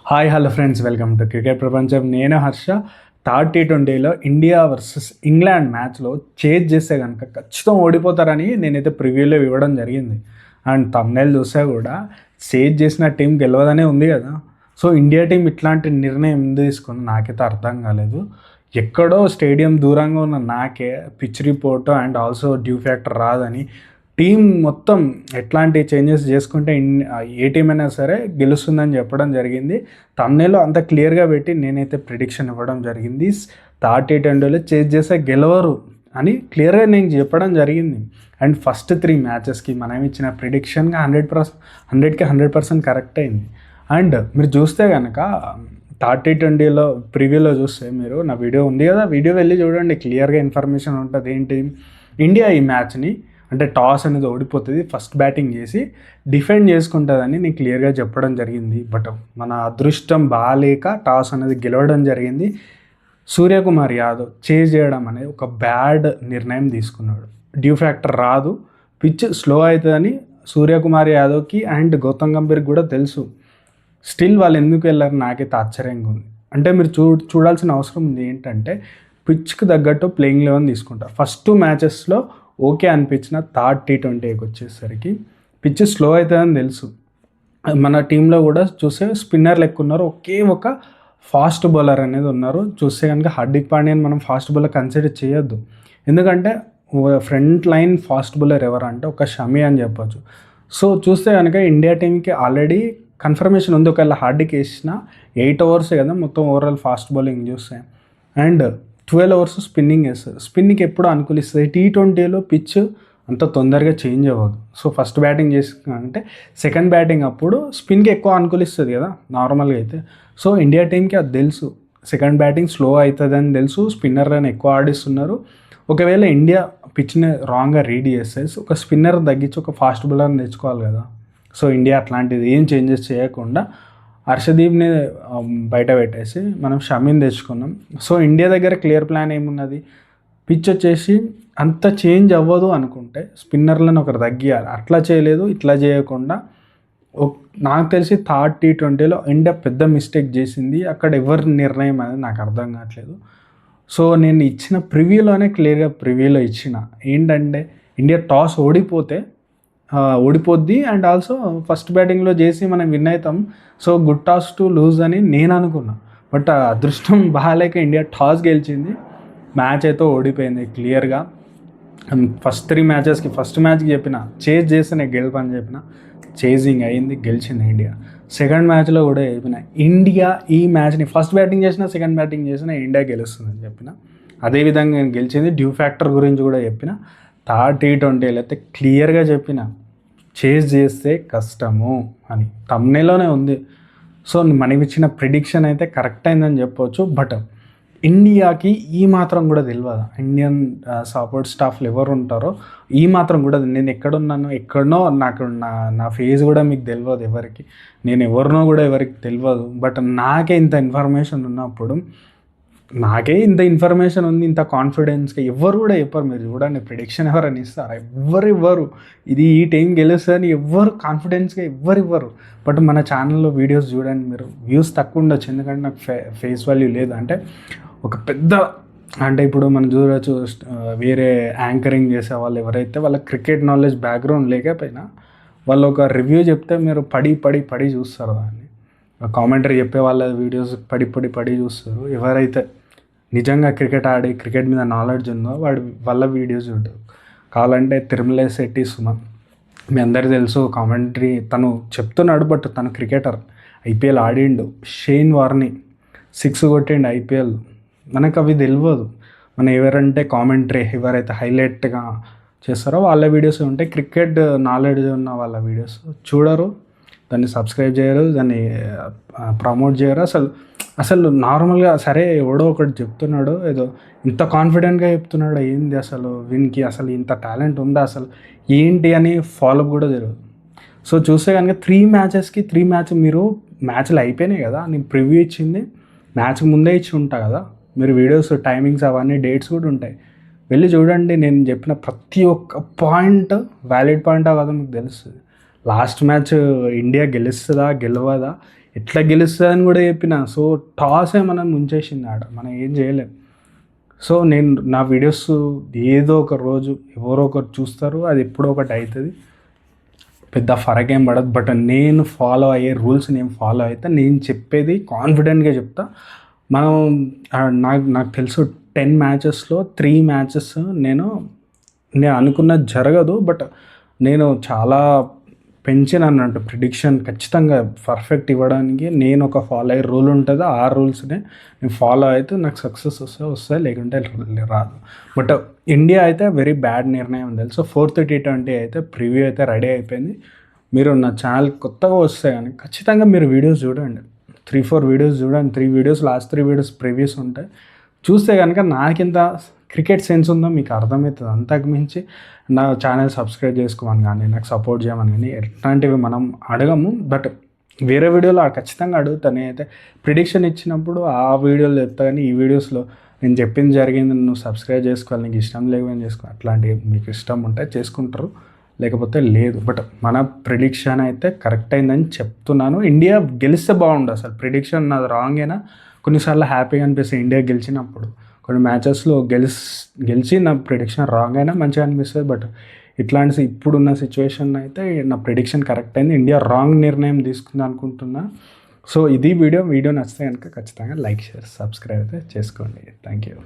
Hi hello friends, welcome to cricket ప్రపంచం. నేను Harsha. Third T20లో ఇండియా వర్సెస్ ఇంగ్లాండ్ మ్యాచ్లో చేజ్ చేస్తే కనుక ఖచ్చితంగా ఓడిపోతారని నేనైతే ప్రివ్యూలో ఇవ్వడం జరిగింది. అండ్ తమ్నైల్ చూస్తే కూడా చేజ్ చేసిన టీం గెలవదనే ఉంది కదా. సో ఇండియా టీం ఇట్లాంటి నిర్ణయం ఎందుకు తీసుకుంది నాకైతే అర్థం కాలేదు. ఎక్కడో స్టేడియం దూరంగా ఉన్న నాకే pitch report and also dew factor రాదని టీం మొత్తం ఎట్లాంటి చేంజెస్ చేసుకుంటే ఏ టీం అయినా సరే గెలుస్తుందని చెప్పడం జరిగింది. తమ్నేలో అంత క్లియర్గా పెట్టి నేనైతే ప్రిడిక్షన్ ఇవ్వడం జరిగింది. థర్డ్ T20లో చేజ్ చేస్తే గెలవరు అని క్లియర్గా నేను చెప్పడం జరిగింది. అండ్ ఫస్ట్ 3 మ్యాచెస్కి మనం ఇచ్చిన ప్రిడిక్షన్గా 100కి 100% కరెక్ట్ అయింది. అండ్ మీరు చూస్తే కనుక థర్డ్ T20లో ప్రివ్యూలో చూస్తే మీరు నా వీడియో ఉంది కదా, వీడియో వెళ్ళి చూడండి, క్లియర్గా ఇన్ఫర్మేషన్ ఉంటుంది. ఏంటి, ఇండియా ఈ మ్యాచ్ని అంటే టాస్ అనేది ఓడిపోతుంది, ఫస్ట్ బ్యాటింగ్ చేసి డిఫెండ్ చేసుకుంటుందని నేను క్లియర్గా చెప్పడం జరిగింది. బట్ మన అదృష్టం బాగాలేక టాస్ అనేది గెలవడం జరిగింది. సూర్యకుమార్ యాదవ్ చేజ్ చేయడం అనేది ఒక బ్యాడ్ నిర్ణయం తీసుకున్నాడు. డ్యూ ఫ్యాక్టర్ రాదు, పిచ్ స్లో అవుతుందని సూర్యకుమార్ యాదవ్కి అండ్ గౌతమ్ గంభీర్కి కూడా తెలుసు. స్టిల్ వాళ్ళు ఎందుకు వెళ్ళారు నాకైతే ఆశ్చర్యంగా ఉంది. అంటే మీరు చూడాల్సిన అవసరం ఉంది. ఏంటంటే పిచ్కి తగ్గట్టు ప్లేయింగ్ 11 తీసుకుంటారు. ఫస్ట్ 2 మ్యాచెస్లో ఓకే అనిపించిన థర్డ్ T20కి వచ్చేసరికి పిచ్ స్లో అవుతుందని తెలుసు. మన టీంలో కూడా చూస్తే స్పిన్నర్లు ఎక్కువ ఉన్నారు, ఒకే ఒక ఫాస్ట్ బౌలర్ అనేది ఉన్నారు. చూస్తే కనుక హార్దిక్ పాండ్యాని మనం ఫాస్ట్ బౌలర్ కన్సిడర్ చేయొద్దు. ఎందుకంటే ఫ్రంట్ లైన్ ఫాస్ట్ బౌలర్ ఎవరంటే ఒక షమి అని చెప్పొచ్చు. సో చూస్తే కనుక ఇండియా టీంకి ఆల్రెడీ కన్ఫర్మేషన్ ఉంది. ఒకవేళ హార్దిక్ వేసిన 8 ఓవర్సే కదా మొత్తం ఓవరాల్ ఫాస్ట్ బౌలింగ్ చూస్తే, అండ్ 12 ఓవర్స్ స్పిన్నింగ్ వేస్తారు. స్పిన్నింగ్ ఎప్పుడు అనుకూలిస్తుంది. T20లో పిచ్ అంత తొందరగా చేంజ్ అవ్వదు. సో ఫస్ట్ బ్యాటింగ్ చేసుకుంటే సెకండ్ బ్యాటింగ్ అప్పుడు స్పిన్కి ఎక్కువ అనుకూలిస్తుంది కదా నార్మల్గా అయితే. సో ఇండియా టీంకి అది తెలుసు, సెకండ్ బ్యాటింగ్ స్లో అవుతుందని తెలుసు, స్పిన్నర్లను ఎక్కువ ఆడిస్తున్నారు. ఒకవేళ ఇండియా పిచ్ని రాంగ్గా రీడ్ చేస్తే ఒక స్పిన్నర్ తగ్గించి ఒక ఫాస్ట్ బౌలర్ని తెచ్చుకోవాలి కదా. సో ఇండియా అట్లాంటిది ఏం చేంజెస్ చేయకుండా హర్షదీప్ని బయట పెట్టేసి మనం షమీని తెచ్చుకున్నాం. సో ఇండియా దగ్గర క్లియర్ ప్లాన్ ఏమున్నది, పిచ్ వచ్చేసి అంత చేంజ్ అవ్వదు అనుకుంటే స్పిన్నర్లను ఒకరు తగ్గియాలి. అట్లా చేయలేదు, ఇట్లా చేయకుండా నాకు తెలిసి థర్డ్ T20లో ఇండియా పెద్ద మిస్టేక్ చేసింది. అక్కడ ఎవరి నిర్ణయం అనేది నాకు అర్థం కావట్లేదు. సో నేను ఇచ్చిన ప్రివ్యూలోనే క్లియర్గా ప్రివ్యూలో ఇచ్చిన ఏంటంటే ఇండియా టాస్ ఓడిపోద్ది అండ్ ఆల్సో ఫస్ట్ బ్యాటింగ్లో చేసి మనం విన్ అవుతాం. So good toss to lose అని నేను అనుకున్నా. బట్ అదృష్టం బాగాలేక ఇండియా టాస్ గెలిచింది, మ్యాచ్ అయితే ఓడిపోయింది క్లియర్గా. ఫస్ట్ 3 మ్యాచెస్కి ఫస్ట్ మ్యాచ్కి చెప్పిన చేజ్ చేస్తే నేను గెలుపని చెప్పిన, చేజింగ్ అయింది, గెలిచింది ఇండియా. సెకండ్ మ్యాచ్లో కూడా చెప్పిన ఇండియా ఈ మ్యాచ్ని ఫస్ట్ బ్యాటింగ్ చేసినా సెకండ్ బ్యాటింగ్ చేసినా ఇండియా గెలుస్తుందని చెప్పిన, అదేవిధంగా గెలిచింది. డ్యూ ఫ్యాక్టర్ గురించి కూడా చెప్పిన. థర్డ్ T20లో అయితే క్లియర్గా చెప్పిన చేజ్ చేస్తే కష్టము అని తమ్నేలోనే ఉంది. సో మనం ఇచ్చిన ప్రిడిక్షన్ అయితే కరెక్ట్ అయిందని చెప్పవచ్చు. బట్ ఇండియాకి ఈ మాత్రం కూడా తెలియదు, ఇండియన్ సపోర్ట్ స్టాఫ్లు ఎవరు ఉంటారో ఈ మాత్రం కూడా నేను ఎక్కడున్నాను ఎక్కడనో నాకు నా ఫేస్ కూడా మీకు తెలియదు, ఎవరికి నేను ఎవరినో కూడా ఎవరికి తెలియదు. బట్ నాకే ఇంత ఇన్ఫర్మేషన్ ఉన్నప్పుడు, నాకే ఇంత ఇన్ఫర్మేషన్ ఉంది, ఇంత కాన్ఫిడెన్స్గా ఎవరు కూడా చెప్పారు. మీరు చూడండి, ప్రిడిక్షన్ ఎవరని ఇస్తారు, ఇవ్వరు. ఇది ఈ టైం గెలుస్తుందని ఎవ్వరు కాన్ఫిడెన్స్గా ఇవ్వరు. బట్ మన ఛానల్లో వీడియోస్ చూడండి, మీరు వ్యూస్ తక్కువ ఉండొచ్చు, ఎందుకంటే నాకు ఫేస్ వాల్యూ లేదు. అంటే ఒక పెద్ద అంటే ఇప్పుడు మనం చూడవచ్చు, వేరే యాంకరింగ్ చేసే వాళ్ళు ఎవరైతే వాళ్ళ క్రికెట్ నాలెడ్జ్ బ్యాక్గ్రౌండ్ లేకపోయినా వాళ్ళు ఒక రివ్యూ చెప్తే మీరు పడి చూస్తారు దాన్ని. కామెంటరీ చెప్పే వాళ్ళ వీడియోస్ పడి చూస్తారు. ఎవరైతే నిజంగా క్రికెట్ ఆడి క్రికెట్ మీద నాలెడ్జ్ ఉందో వాళ్ళ వీడియోస్ చూడరు. కావాలంటే తిరుమల శెట్టి సుమన్, మీ అందరికీ తెలుసు, కామెంటరీ తను చెప్తున్నాడు. బట్ తను క్రికెటర్, IPL ఆడిండు. షేన్ వార్ని 6 కొట్టిండు IPL. మనకు అవి తెలియదు. మన ఎవరంటే కామెంటరీ ఎవరైతే హైలైట్గా చేస్తారో వాళ్ళ వీడియోస్ ఉంటాయి. క్రికెట్ నాలెడ్జ్ ఉన్న వాళ్ళ వీడియోస్ చూడరు, దాన్ని సబ్స్క్రైబ్ చేయరు, దాన్ని ప్రమోట్ చేయరు. అసలు నార్మల్గా సరే ఎవడో ఒకటి చెప్తున్నాడు, ఏదో ఇంత కాన్ఫిడెంట్గా చెప్తున్నాడు, ఏంది అసలు వీనికి అసలు ఇంత టాలెంట్ ఉందా అసలు ఏంటి అని ఫాలోఅప్ కూడా తెలియదు. సో చూస్తే కనుక 3 మ్యాచెస్కి 3 మ్యాచ్ మీరు మ్యాచ్లు అయిపోయినాయి కదా, నేను ప్రివ్యూ ఇచ్చింది మ్యాచ్కి ముందే ఇచ్చి ఉంటా కదా. మీరు వీడియోస్ టైమింగ్స్ అవన్నీ డేట్స్ కూడా ఉంటాయి, వెళ్ళి చూడండి. నేను చెప్పిన ప్రతి ఒక్క పాయింట్ వ్యాలిడ్ పాయింటా కదా మీకు తెలుస్తుంది. లాస్ట్ మ్యాచ్ ఇండియా గెలుస్తుందా గెలవదా ఎట్లా గెలుస్తుందని కూడా చెప్పిన. సో టాసే మనం ముంచేసింది ఆడ, మనం ఏం చేయలేం. సో నేను నా వీడియోస్ ఏదో ఒక రోజు ఎవరో ఒకరు చూస్తారు, అది ఎప్పుడో ఒకటి అవుతుంది, పెద్ద ఫరక్ ఏం పడదు. బట్ నేను ఫాలో అయ్యే రూల్స్ నేను ఫాలో అయితే, నేను చెప్పేది కాన్ఫిడెంట్గా చెప్తా. మనం నాకు తెలుసు 10 మ్యాచెస్లో 3 మ్యాచెస్ నేను అనుకున్నది జరగదు, బట్ నేను చాలా పెంచిన అన్నట్టు ప్రిడిక్షన్ ఖచ్చితంగా పర్ఫెక్ట్ ఇవ్వడానికి. నేను ఒక ఫాలో అయ్యే రూల్ ఉంటుంది, ఆ రూల్స్నే నేను ఫాలో అయితే నాకు సక్సెస్ వస్తాయి, లేకుంటే రాదు. బట్ ఇండియా అయితే వెరీ బ్యాడ్ నిర్ణయం తెలుసు. 4th T20 అయితే ప్రివ్యూ అయితే రెడీ అయిపోయింది. మీరు నా ఛానల్ కొత్తగా వస్తాయి కానీ ఖచ్చితంగా మీరు వీడియోస్ చూడండి, 3-4 వీడియోస్ చూడండి. 3 వీడియోస్, లాస్ట్ 3 వీడియోస్ ప్రివ్యూస్ ఉంటాయి. చూస్తే కనుక నాకింత క్రికెట్ సెన్స్ ఉందో మీకు అర్థమవుతుంది. అంతకు మించి నా ఛానల్ సబ్స్క్రైబ్ చేసుకోమని కానీ, నాకు సపోర్ట్ చేయమని కానీ ఎట్లాంటివి మనం అడగము. బట్ వేరే వీడియోలో ఖచ్చితంగా అడుగుతాను. అయితే ప్రిడిక్షన్ ఇచ్చినప్పుడు ఆ వీడియోలో చెప్తా, కానీ ఈ వీడియోస్లో నేను చెప్పింది జరిగింది, నువ్వు సబ్స్క్రైబ్ చేసుకోవాలి, నీకు ఇష్టం లేకపోయినా చేసుకో, అట్లాంటివి మీకు ఇష్టం ఉంటే చేసుకుంటారు, లేకపోతే లేదు. బట్ మన ప్రిడిక్షన్ అయితే కరెక్ట్ అయిందని చెప్తున్నాను. ఇండియా గెలిస్తే బాగుండు. అసలు ప్రిడిక్షన్ నాది రాంగ్ అయినా కొన్నిసార్లు హ్యాపీగా అనిపిస్తుంది ఇండియా గెలిచినప్పుడు. కొన్ని మ్యాచెస్లో గెలిచి నా ప్రిడిక్షన్ రాంగ్ అయినా మంచిగా అనిపిస్తుంది. బట్ ఇట్లాంటి ఇప్పుడున్న సిచ్యువేషన్ అయితే నా ప్రిడిక్షన్ కరెక్ట్ అయింది, ఇండియా రాంగ్ నిర్ణయం తీసుకుంది అనుకుంటున్నా. సో ఇది వీడియో నచ్చితే కనుక ఖచ్చితంగా లైక్, షేర్, సబ్స్క్రైబ్ అయితే చేసుకోండి. Thank you.